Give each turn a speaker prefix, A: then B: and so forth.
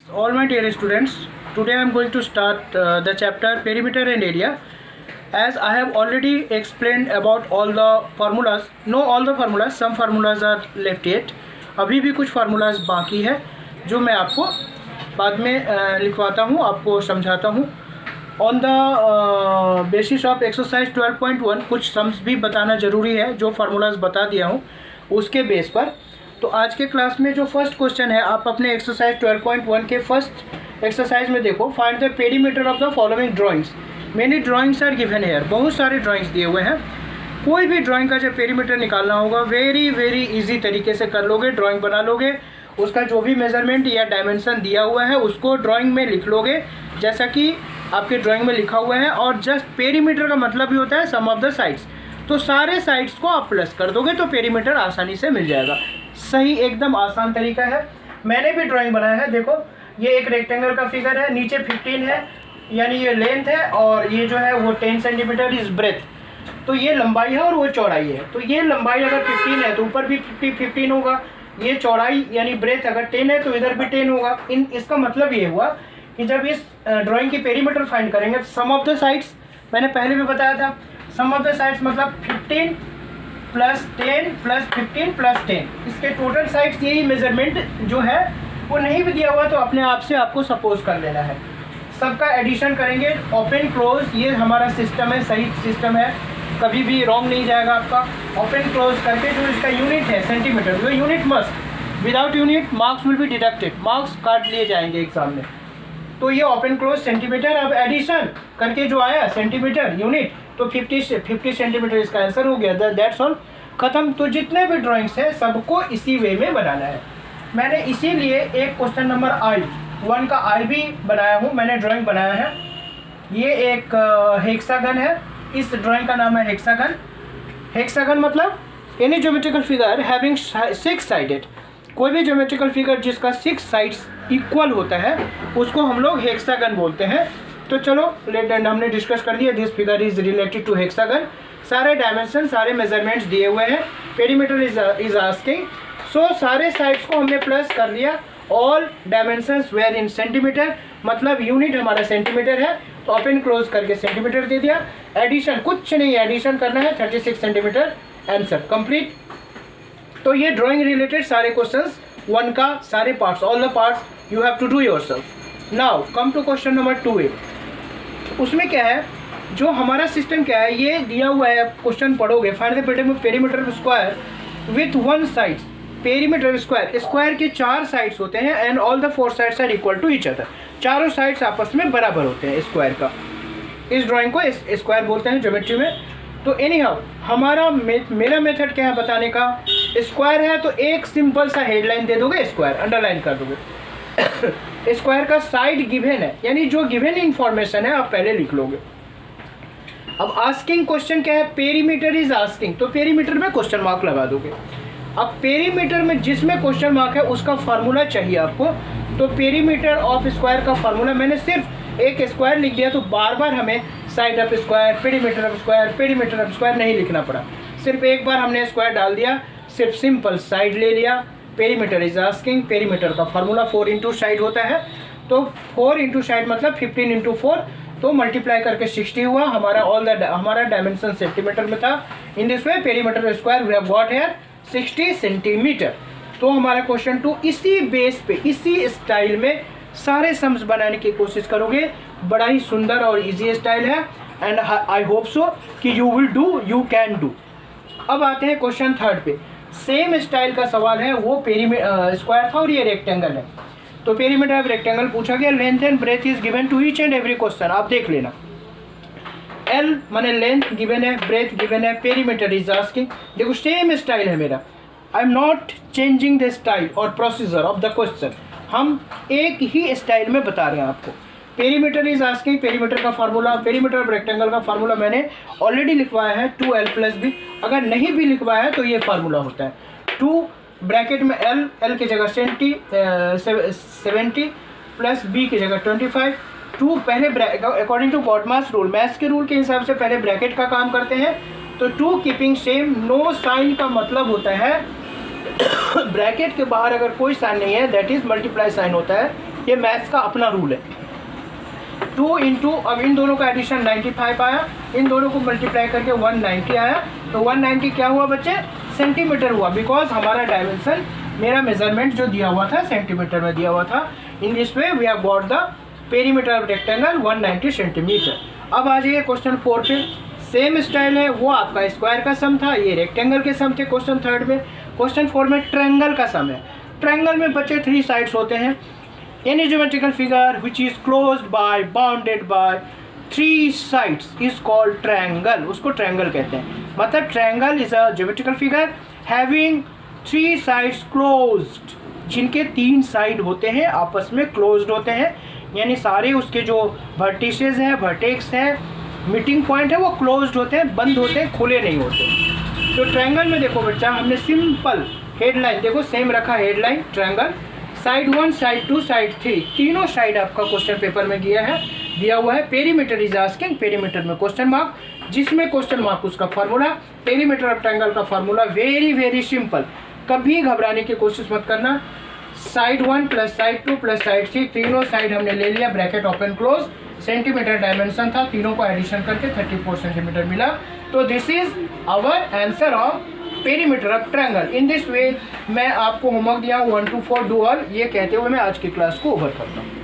A: All my dear students, today I am going to start the chapter perimeter and area. As I have already explained about all the formulas, no all the formulas, some formulas are left yet. अभी भी कुछ formulas बाकी है जो मैं आपको बाद में लिखवाता हूँ, आपको समझाता हूँ. On the basis of exercise 12.1 कुछ सम्स भी बताना ज़रूरी है, जो फार्मूलाज बता दिया हूँ उसके बेस पर. तो आज के क्लास में जो फर्स्ट क्वेश्चन है, आप अपने एक्सरसाइज 12.1 के फर्स्ट एक्सरसाइज में देखो. Find the perimeter of the following drawings. Many drawings are given here. बहुत सारे ड्राइंग्स दिए हुए हैं. कोई भी ड्राइंग का जब पेरीमीटर निकालना होगा वेरी इजी तरीके से कर लोगे. ड्राइंग बना लोगे, उसका जो भी मेजरमेंट या डायमेंशन दिया हुआ है उसको ड्राइंग में लिख लोगे जैसा कि आपके ड्राइंग में लिखा हुआ है. और जस्ट पेरीमीटर का मतलब ही होता है सम ऑफ द साइड्स. तो सारे साइड्स को आप प्लस कर दोगे तो पेरीमीटर आसानी से मिल जाएगा. सही, एकदम आसान तरीका है. मैंने भी ड्राइंग बनाया है. देखो, ये एक रेक्टेंगल का फिगर है, नीचे 15 है यानी ये लेंथ है, और ये जो है वो 10 सेंटीमीटर इज ब्रेथ. तो ये लंबाई है और वो चौड़ाई है. तो ये लंबाई अगर 15 है तो ऊपर भी 15 होगा. ये चौड़ाई यानी ब्रेथ अगर 10 है तो इधर भी 10 होगा. इसका मतलब ये हुआ कि जब इस ड्राइंग की पेरीमीटर फाइंड करेंगे, सम ऑफ द साइड्स मैंने पहले भी बताया था. सम ऑफ द साइड्स मतलब 15 प्लस 10 प्लस 15 प्लस 10. इसके टोटल साइड्स यही मेजरमेंट जो है वो नहीं भी दिया हुआ तो अपने आप से आपको सपोज कर लेना है. सबका एडिशन करेंगे. ओपन क्लोज ये हमारा सिस्टम है, सही सिस्टम है, कभी भी रॉन्ग नहीं जाएगा आपका. ओपन क्लोज करके जो इसका यूनिट है सेंटीमीटर, जो unit must, without unit marks will be deducted, marks काट लिए जाएंगे एग्जाम में. तो ये ओपन क्लोज सेंटीमीटर. अब एडिशन करके जो आया सेंटीमीटर यूनिट, तो 50 सेंटीमीटर इसका आंसर हो गया. दैट्स ऑल, ख़त्म. तो जितने भी ड्राइंग्स हैं सबको इसी वे में बनाना है. मैंने इसीलिए एक क्वेश्चन नंबर I1 का I भी बनाया हूँ. मैंने ड्राइंग बनाया है. ये एक हेक्सागन है. इस ड्राइंग का नाम है हेक्सागन. हेक्सागन मतलब any geometrical figure having 6 sided. कोई भी ज्योमेट्रिकल फिगर जिसका 6 साइड्स इक्वल होता है उसको हम लोग हेक्सागन बोलते हैं. तो चलो लेट एंड हमने डिस्कस कर दिया. This figure is related to hexagon. सारे डायमेंशन, सारे मेजरमेंट्स दिए हुए हैं. Perimeter is asking. सो सारे साइड्स को हमने प्लस कर लिया. All dimensions were in centimeter, मतलब यूनिट हमारा सेंटीमीटर है तो ओपन क्लोज करके सेंटीमीटर दे दिया. एडिशन कुछ नहीं, एडिशन करना है 36 सेंटीमीटर. Answer complete. तो ये ड्राइंग रिलेटेड सारे क्वेश्चंस 1 का सारे parts, all the parts you have to do yourself. Now come to question number 2A. उसमें क्या है, जो हमारा सिस्टम क्या है, ये दिया हुआ है. क्वेश्चन पढ़ोगे. Find the perimeter square with 1 side. Perimeter square, square के 4 साइड्स होते हैं and all the 4 sides are equal to each other. चारों साइड्स आपस में बराबर होते हैं स्क्वायर का. इस ड्राइंग को स्क्वायर बोलते हैं ज्योमेट्री में. तो एनी हाउ हमारा मेरा मेथड क्या है बताने का. स्क्वायर है तो एक सिंपल सा हेडलाइन दे दोगे, स्क्वायर अंडरलाइन कर दोगे. स्क्वायर का साइड गिवन है, यानी जो गिवन इंफॉर्मेशन है आप पहले लिख लोगे. अब आस्किंग क्वेश्चन क्या है, पेरीमीटर इज आस्किंग, तो पेरीमीटर में क्वेश्चन मार्क लगा दोगे. अब पेरीमीटर में जिसमें क्वेश्चन मार्क है उसका फार्मूला चाहिए आपको. तो पेरीमीटर ऑफ स्क्वायर का फार्मूला मैंने सिर्फ एक स्क्वायर लिख दिया, तो बार बार हमें side of square, perimeter of square, perimeter of square नहीं लिखना पड़ा. सिर्फ एक बार हमने स्क्वायर डाल दिया, सिर्फ सिंपल साइड ले लिया. Perimeter is asking. पेरीमीटर का फार्मूला 4 इंटू साइड होता है. तो 4 इंटू साइड मतलब 15 इंटू 4, तो मल्टीप्लाई करके 60 हुआ. हमारा हमारा डायमेंशन सेंटीमीटर में था. In this way perimeter square we have got here 60 centimeter. तो हमारा क्वेश्चन 2 इसी बेस पे, इसी स्टाइल में सारे सम्स बनाने की कोशिश करोगे. बड़ा ही सुंदर और इजी स्टाइल है एंड आई होप सो कि you will do, you can do. अब आते हैं क्वेश्चन 3 पे. सेम स्टाइल का सवाल है. वो स्क्वायर था और ये रेक्टेंगल है. तो पेरीमीटर ऑफ रेक्टेंगल पूछा गया. Length and breadth is given to each and every question. आप देख लेना. L माने लेंथ गिवन है, ब्रेथ गिवन है, पेरीमीटर इज आस्किंग. देखो सेम स्टाइल है मेरा. I am not changing the style और प्रोसीजर ऑफ द क्वेश्चन. हम एक ही स्टाइल में बता रहे हैं आपको. पेरीमीटर इज आस्किंग, पेरीमीटर का फार्मूला, पेरीमीटर ऑफ रेक्टेंगल का फार्मूला मैंने ऑलरेडी लिखवाया है 2L प्लस B. अगर नहीं भी लिखवाया है तो ये फार्मूला होता है 2 ब्रैकेट में L की जगह 70 प्लस B की जगह 25. 2 पहले according to BODMAS rule, maths के रूल के हिसाब से पहले ब्रैकेट का काम करते हैं. तो 2 कीपिंग सेम. नो साइन का मतलब होता है ब्रैकेट के बाहर अगर कोई साइन नहीं है दैट इज मल्टीप्लाई साइन होता है. ये मैथ्स का अपना रूल है। 2 इंटू, अब इन दोनों का एडिशन 95 आया, इन दोनों को मल्टीप्लाई करके 190 आया। तो 190 क्या हुआ बच्चे? सेंटीमीटर हुआ, बिकॉज हमारा डायमेंशन, मेरा मेजरमेंट जो दिया हुआ था सेंटीमीटर में दिया हुआ था। In this way we have got the perimeter of rectangle 190 centimeter. अब आ जाइए क्वेश्चन 4 पे। सेम स्टाइल है, वो आपका स्क्वायर का सम था, ये रेक्टेंगल के सम थे क्वेश्चन 3 में। क्वेश्चन 4 में ट्रायंगल का सम है। ट्रायंगल में बच्चे 3 साइड्स होते हैं। Any geometrical figure which is closed by, bounded by 3 sides is called triangle. उसको ट्रायंगल कहते हैं। मतलब triangle is a geometrical figure having 3 sides closed, जिनके 3 साइड होते हैं आपस में क्लोज्ड होते हैं, यानी सारे उसके जो वर्टिसेस हैं, वर्टेक्स हैं, मीटिंग पॉइंट है, वो क्लोज्ड होते हैं, बंद होते हैं, खुले नहीं होते। तो ट्रायंगल में देखो बच्चा, हमने सिंपल हेडलाइन, देखो सेम रखा headline triangle, side 1, side 2, side 3, तीनों साइड आपका क्वेश्चन पेपर में दिया हुआ है। पेरीमीटर इज आस्किंग, पेरीमीटर में क्वेश्चन मार्क, जिसमें क्वेश्चन मार्क उसका फार्मूला, पेरीमीटर ऑफ ट्रायंगल का फार्मूला वेरी वेरी सिंपल। कभी घबराने की कोशिश मत करना। Side 1 plus side 2 plus side 3, तीनों साइड हमने ले लिया, bracket open close, centimeter dimension था, तीनों को एडिशन करके 34 सेंटीमीटर मिला। तो this is our answer of perimeter of triangle. In this way मैं आपको होमवर्क दिया 1 to 4 डू ऑल, ये कहते हुए मैं आज की क्लास को ओवर करता हूँ।